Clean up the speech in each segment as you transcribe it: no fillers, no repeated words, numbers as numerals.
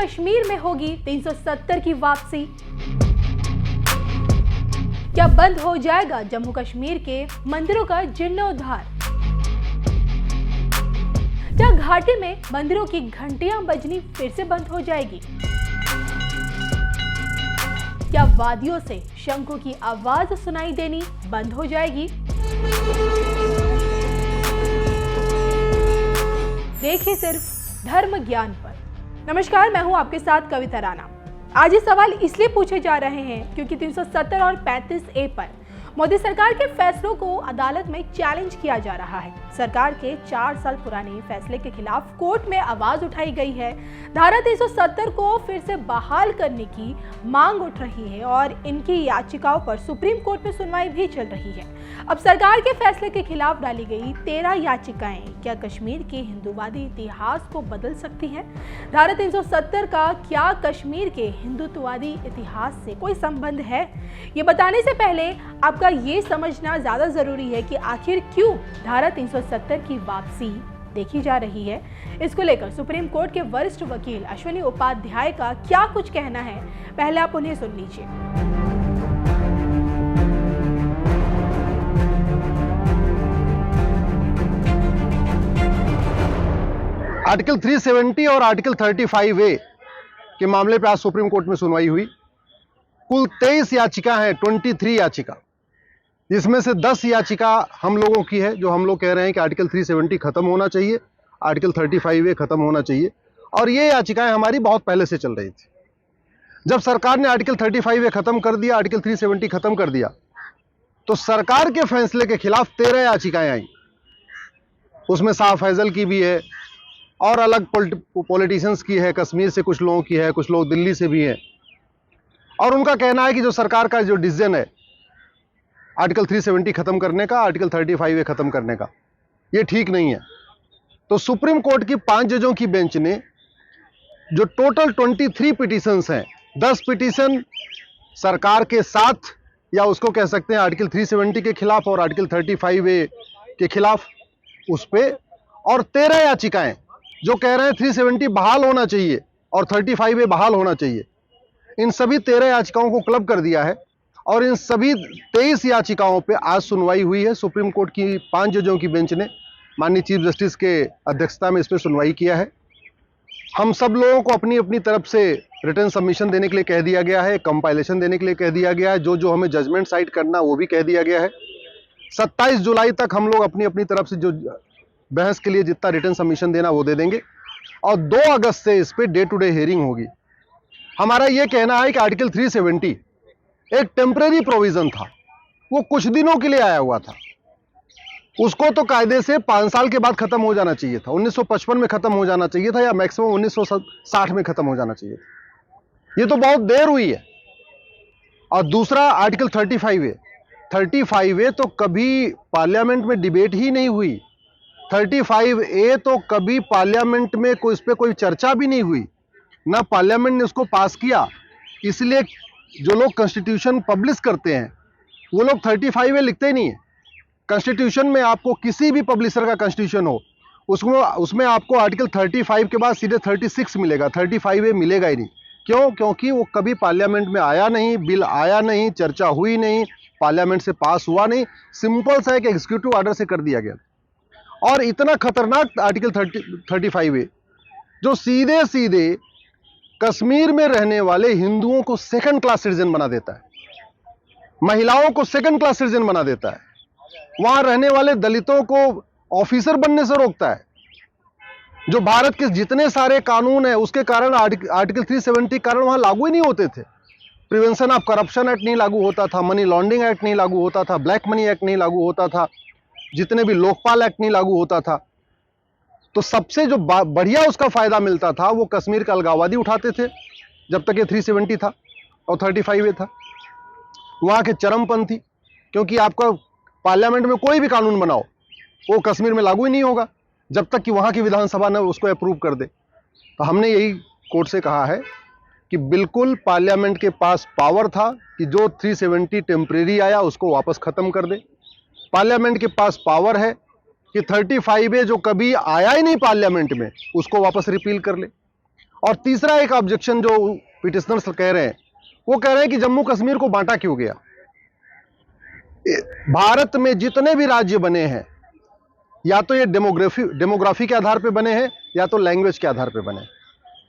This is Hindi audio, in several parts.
कश्मीर में होगी 370 की वापसी। क्या बंद हो जाएगा जम्मू कश्मीर के मंदिरों का जीर्णोद्धार? क्या घाटी में मंदिरों की घंटियां बजनी फिर से बंद हो जाएगी? क्या वादियों से शंखों की आवाज सुनाई देनी बंद हो जाएगी? देखिए सिर्फ धर्म ज्ञान पर। नमस्कार, मैं हूं आपके साथ कविता राणा। आज ये सवाल इसलिए पूछे जा रहे हैं क्योंकि 370 और 35A पर मोदी सरकार के फैसलों को अदालत में चैलेंज किया जा रहा है। सरकार के 4 साल पुराने फैसले के खिलाफ कोर्ट में आवाज उठाई गई है। धारा 370 को फिर से बहाल करने की मांग उठ रही है और इनकी याचिकाओं पर सुप्रीम कोर्ट में सुनवाई भी चल रही है। अब सरकार के फैसले के खिलाफ डाली गई 13 याचिकाएं क्या कश्मीर के हिंदूवादी इतिहास को बदल सकती हैं? धारा 370 का क्या कश्मीर के हिंदुत्ववादी इतिहास से कोई संबंध है? ये बताने से पहले आपका ये समझना ज्यादा जरूरी है कि आखिर क्यों धारा 370 की वापसी देखी जा रही है। इसको लेकर सुप्रीम कोर्ट के वरिष्ठ वकील अश्विनी उपाध्याय का क्या कुछ कहना है, पहले आप उन्हें सुन लीजिए। आर्टिकल 370 और आर्टिकल 35A के मामले पे आज सुप्रीम कोर्ट में सुनवाई हुई। कुल 23 याचिका है, 23 याचिका, जिसमें से 10 याचिका हम लोगों की है, जो हम लोग कह रहे हैं कि आर्टिकल 370 खत्म होना चाहिए, आर्टिकल 35A खत्म होना चाहिए। और ये याचिकाएं हमारी बहुत पहले से चल रही थी। जब सरकार ने आर्टिकल 35A खत्म कर दिया, आर्टिकल 370 खत्म कर दिया, तो सरकार के फैसले के खिलाफ 13 याचिकाएं आई। उसमें शाह फैजल की भी है और अलग पॉलिटिशियंस की है, कश्मीर से कुछ लोगों की है, कुछ लोग दिल्ली से भी हैं। और उनका कहना है कि जो सरकार का जो डिसीजन है आर्टिकल 370 खत्म करने का, आर्टिकल 35A खत्म करने का, ये ठीक नहीं है। तो सुप्रीम कोर्ट की 5 जजों की बेंच ने जो टोटल 23 पिटीशंस हैं, 10 पिटीशन सरकार के साथ या उसको कह सकते हैं आर्टिकल 370 के खिलाफ और आर्टिकल 35A के खिलाफ, उस पे, और 13 याचिकाएं जो कह रहे हैं 370 बहाल होना चाहिए और 35A बहाल होना चाहिए। इन सभी 13 याचिकाओं को क्लब कर दिया है और इन सभी 23 याचिकाओं पे आज सुनवाई हुई है। सुप्रीम कोर्ट की 5 जजों की बेंच ने माननीय चीफ जस्टिस के अध्यक्षता में इस पर सुनवाई किया है। हम सब लोगों को अपनी अपनी तरफ से रिटर्न सबमिशन देने के लिए कह दिया गया है, कंपाइलेशन देने के लिए कह दिया गया है, जो हमें जजमेंट साइट करना वो भी कह दिया गया है। 27 जुलाई तक हम लोग अपनी अपनी तरफ से जो बहस के लिए जितना रिटर्न सबमिशन देना वो दे देंगे और 2 अगस्त से इस पे डे टू डे हियरिंग होगी। हमारा ये कहना है कि आर्टिकल 370 एक टेम्परेरी प्रोविजन था, वो कुछ दिनों के लिए आया हुआ था। उसको तो कायदे से 5 साल के बाद खत्म हो जाना चाहिए था, 1955 में खत्म हो जाना चाहिए था या मैक्सिमम 1960 में खत्म हो जाना चाहिए था। ये तो बहुत देर हुई है। और दूसरा आर्टिकल 35A तो कभी पार्लियामेंट में डिबेट ही नहीं हुई। 35A तो कभी पार्लियामेंट में इस पे कोई चर्चा भी नहीं हुई, ना पार्लियामेंट ने उसको पास किया। इसलिए जो लोग कॉन्स्टिट्यूशन पब्लिश करते हैं वो लोग 35A लिखते ही नहीं है। कॉन्स्टिट्यूशन में आपको किसी भी पब्लिशर का कॉन्स्टिट्यूशन हो, उसमें आपको आर्टिकल 35 के बाद सीधे 36 मिलेगा, 35A मिलेगा ही नहीं। क्यों? क्योंकि वो कभी पार्लियामेंट में आया नहीं, बिल आया नहीं, चर्चा हुई नहीं, पार्लियामेंट से पास हुआ नहीं, सिंपल सा एक एग्जीक्यूटिव ऑर्डर से कर दिया गया। और इतना खतरनाक आर्टिकल 35A जो सीधे सीधे कश्मीर में रहने वाले हिंदुओं को सेकंड क्लास सिटीजन बना देता है, महिलाओं को सेकंड क्लास सिटीजन बना देता है, वहां रहने वाले दलितों को ऑफिसर बनने से रोकता है। जो भारत के जितने सारे कानून है उसके कारण आर्टिकल 370 कारण वहां लागू ही नहीं होते थे। प्रिवेंशन ऑफ करप्शन एक्ट नहीं लागू होता था, मनी लॉन्ड्रिंग एक्ट नहीं लागू होता था, ब्लैक मनी एक्ट नहीं लागू होता था, जितने भी लोकपाल एक्ट नहीं लागू होता था। तो सबसे जो बढ़िया उसका फायदा मिलता था वो कश्मीर का अलगाववादी उठाते थे, जब तक ये 370 था और 35A था। वहां के चरमपंथी, क्योंकि आपका पार्लियामेंट में कोई भी कानून बनाओ वो कश्मीर में लागू ही नहीं होगा जब तक कि वहां की विधानसभा ने उसको अप्रूव कर दे। तो हमने यही कोर्ट से कहा है कि बिल्कुल पार्लियामेंट के पास पावर था कि जो 370 टेम्परेरी आया उसको वापस खत्म कर दे। पार्लियामेंट के पास पावर है कि 35A जो कभी आया ही नहीं पार्लियामेंट में उसको वापस रिपील कर ले। और तीसरा एक ऑब्जेक्शन जो पिटिशनर्स कह रहे हैं, वो कह रहे हैं कि जम्मू कश्मीर को बांटा क्यों गया। भारत में जितने भी राज्य बने हैं, या तो ये डेमोग्राफी के आधार पे बने हैं या तो लैंग्वेज के आधार पे बने।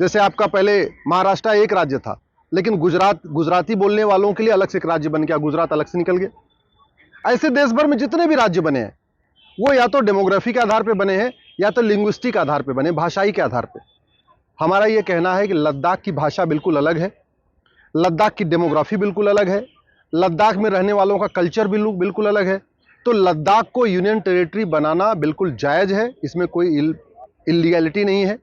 जैसे आपका पहले महाराष्ट्र एक राज्य था, लेकिन गुजराती बोलने वालों के लिए अलग से एक राज्य बन गया, गुजरात अलग से निकल गया। ऐसे देश भर में जितने भी राज्य बने हैं वो या तो डेमोग्राफी के आधार पे बने हैं या तो लिंग्विस्टिक आधार पे बने, भाषाई के आधार पे। हमारा ये कहना है कि लद्दाख की भाषा बिल्कुल अलग है, लद्दाख की डेमोग्राफी बिल्कुल अलग है, लद्दाख में रहने वालों का कल्चर बिल्कुल अलग है। तो लद्दाख को यूनियन टेरिटरी बनाना बिल्कुल जायज़ है, इसमें कोई इलीगैलिटी नहीं है।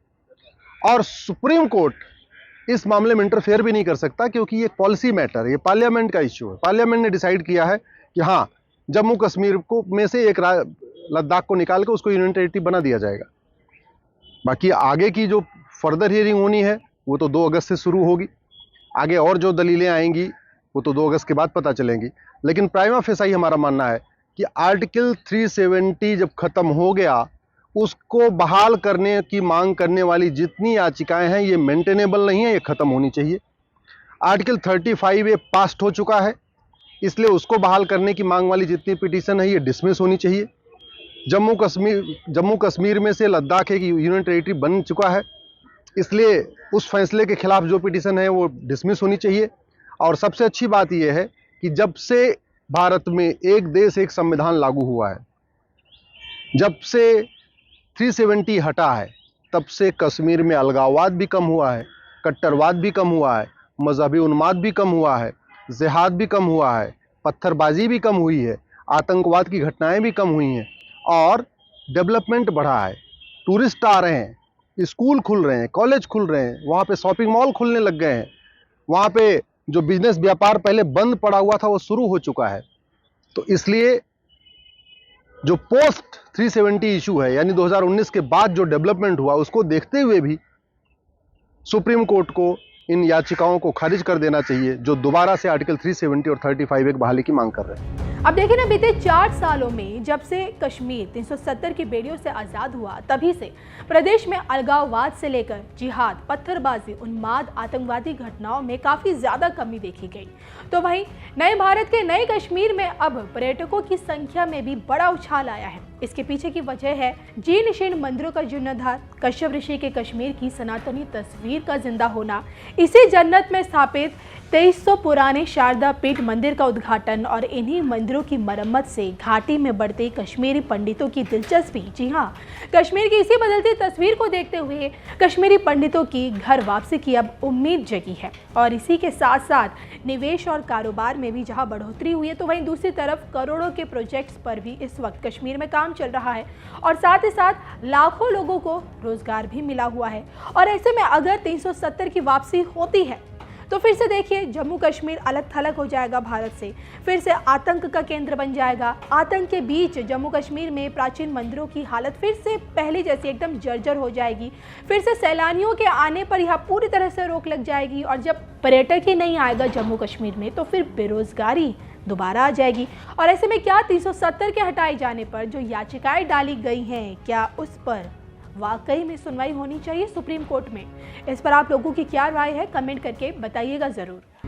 और सुप्रीम कोर्ट इस मामले में इंटरफेयर भी नहीं कर सकता, क्योंकि ये पॉलिसी मैटर है, ये पार्लियामेंट का इश्यू है। पार्लियामेंट ने डिसाइड किया है कि हाँ, जम्मू कश्मीर को में से एक लद्दाख को निकाल के उसको यूनियन टेरिटरी बना दिया जाएगा। बाकी आगे की जो फर्दर हियरिंग होनी है वो तो 2 अगस्त से शुरू होगी। आगे और जो दलीलें आएंगी वो तो 2 अगस्त के बाद पता चलेंगी। लेकिन प्राइमा फेसाई हमारा मानना है कि आर्टिकल 370 जब खत्म हो गया, उसको बहाल करने की मांग करने वाली जितनी याचिकाएं हैं ये मेंटेनेबल नहीं है, ये खत्म होनी चाहिए। आर्टिकल 35A पास्ट हो चुका है, इसलिए उसको बहाल करने की मांग वाली जितनी पिटीशन है ये डिसमिस होनी चाहिए। जम्मू कश्मीर में से लद्दाख एक यूनियन टेरिटरी बन चुका है, इसलिए उस फैसले के खिलाफ जो पिटीशन है वो डिसमिस होनी चाहिए। और सबसे अच्छी बात यह है कि जब से भारत में एक देश एक संविधान लागू हुआ है, जब से 370 हटा है, तब से कश्मीर में अलगाववाद भी कम हुआ है, कट्टरवाद भी कम हुआ है, मजहबी उन्माद भी कम हुआ है, जिहाद भी कम हुआ है, पत्थरबाजी भी कम हुई है, आतंकवाद की घटनाएं भी कम हुई हैं और डेवलपमेंट बढ़ा है। टूरिस्ट आ रहे हैं, स्कूल खुल रहे हैं, कॉलेज खुल रहे हैं, वहाँ पे शॉपिंग मॉल खुलने लग गए हैं, वहाँ पे जो बिजनेस व्यापार पहले बंद पड़ा हुआ था वो शुरू हो चुका है। तो इसलिए जो पोस्ट 370 इशू है, यानी 2019 के बाद जो डेवलपमेंट हुआ, उसको देखते हुए भी सुप्रीम कोर्ट को इन याचिकाओं को खारिज कर देना चाहिए, जो दोबारा से आर्टिकल 370 और 35A बहाली की मांग कर रहे हैं। अब देखिए ना, बीते 4 सालों में जब से कश्मीर 370 की बेड़ियों से आज़ाद हुआ, तभी से प्रदेश में अलगाववाद से लेकर जिहाद, पत्थरबाजी, उन्माद, आतंकवादी घटनाओं में काफ़ी ज़्यादा कमी देखी गई। तो वहीं नए भारत के नए कश्मीर में अब पर्यटकों की संख्या में भी बड़ा उछाल आया है। इसके पीछे की वजह है जीर्ण शीर्ण मंदिरों का जीर्णोद्धार, कश्यप ऋषि के कश्मीर की सनातनी तस्वीर का जिंदा होना, इसी जन्नत में स्थापित 2300 पुराने शारदा पीठ मंदिर का उद्घाटन और इन्हीं मंदिरों की मरम्मत से घाटी में बढ़ते कश्मीरी पंडितों की दिलचस्पी। जी हाँ, कश्मीर की इसी बदलती तस्वीर को देखते हुए कश्मीरी पंडितों की घर वापसी की अब उम्मीद जगी है। और इसी के साथ साथ निवेश और कारोबार में भी जहाँ बढ़ोतरी हुई है, तो वहीं दूसरी तरफ करोड़ों के प्रोजेक्ट्स पर भी इस वक्त कश्मीर में काम चल रहा है और साथ ही साथ लाखों लोगों को रोजगार भी मिला हुआ है। और ऐसे में अगर 370 की वापसी होती है तो फिर से देखिए, जम्मू कश्मीर अलग थलग हो जाएगा भारत से, फिर से आतंक का केंद्र बन जाएगा। आतंक के बीच जम्मू कश्मीर में प्राचीन मंदिरों की हालत फिर से पहले जैसी एकदम जर्जर हो जाएगी। फिर से सैलानियों के आने पर यहाँ पूरी तरह से रोक लग जाएगी और जब पर्यटक ही नहीं आएगा जम्मू कश्मीर में तो फिर बेरोजगारी दोबारा आ जाएगी। और ऐसे में क्या 370 के हटाए जाने पर जो याचिकाएं डाली गई हैं, क्या उस पर वाकई में सुनवाई होनी चाहिए सुप्रीम कोर्ट में? इस पर आप लोगों की क्या राय है, कमेंट करके बताइएगा ज़रूर।